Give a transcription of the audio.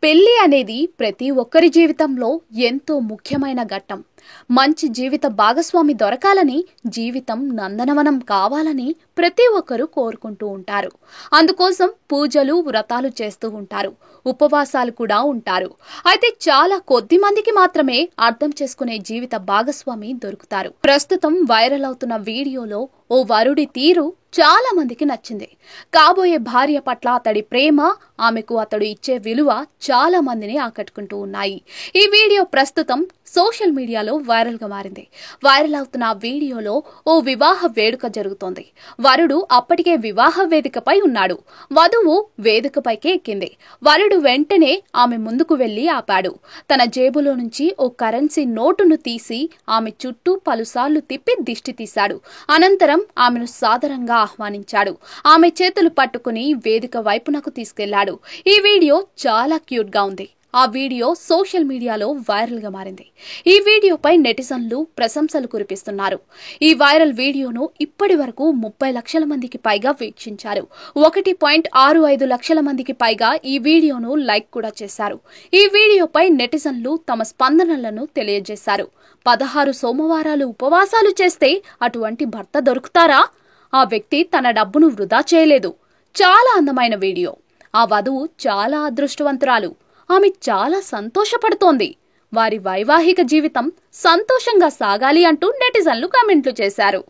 పెళ్లి అనేది ప్రతి ఒక్కరి జీవితంలో ఎంతో ముఖ్యమైన ఘట్టం. మంచి జీవిత భాగస్వామి దొరకాలని, జీవితం నందనవనం కావాలని ప్రతి ఒక్కరూ కోరుకుంటూ ఉంటారు. అందుకోసం పూజలు, వ్రతాలు చేస్తూ ఉంటారు. ఉపవాసాలు కూడా ఉంటారు. అయితే చాలా కొద్ది మందికి మాత్రమే అర్థం చేసుకునే జీవిత భాగస్వామి దొరుకుతారు. ప్రస్తుతం వైరల్ అవుతున్న వీడియోలో ఓ వరుడి తీరు చాలా మందికి నచ్చింది. కాబోయే భార్య పట్ల అతడి ప్రేమ, ఆమెకు అతడు ఇచ్చే విలువ చాలా మందిని ఆకట్టుకుంటూ ఉన్నాయి. ఈ వీడియో ప్రస్తుతం సోషల్ మీడియాలో వైరల్ గా మారింది. వైరల్ అవుతున్న ఆ వీడియోలో ఓ వివాహ వేడుక జరుగుతోంది. వరుడు అప్పటికే వివాహ వేదికపై ఉన్నాడు. వధువు వేదికపైకి ఎక్కింది. వరుడు వెంటనే ఆమె ముందుకు వెళ్లి ఆపాడు. తన జేబులో నుంచి ఓ కరెన్సీ నోటును తీసి ఆమె చుట్టూ పలుసార్లు తిప్పి దిష్టి తీశాడు. అనంతరం ఆమెను సాదరంగా ఆహ్వానించాడు. ఆమె చేతులు పట్టుకుని వేదిక వైపునకు తీసుకెళ్లాడు. ఈ వీడియో చాలా క్యూట్ గా ఉంది. ఆ వీడియో సోషల్ మీడియాలో వైరల్ గా మారింది. ఈ వీడియోపై నెటిజన్లు ప్రశంసలు కురిపిస్తున్నారు. ఈ వైరల్ వీడియోను ఇప్పటి వరకు 30 లక్షల మందికి పైగా వీక్షించారు. 1.65 లక్షల మందికి పైగా ఈ వీడియోను లైక్ కూడా చేశారు. ఈ వీడియోపై నెటిజన్లు తమ స్పందనలను తెలియజేశారు. 16 సోమవారాలు ఉపవాసాలు చేస్తే అటువంటి భర్త దొరుకుతారా? ఆ వ్యక్తి తన డబ్బును వృధా చేయలేదు. చాలా అందమైన వీడియో. ఆ వధువు చాలా అదృష్టవంతురాలు. ఆమె చాలా సంతోషపడుతోంది. వారి వైవాహిక జీవితం సంతోషంగా సాగాలి అంటూ నెటిజన్లు కామెంట్లు చేశారు.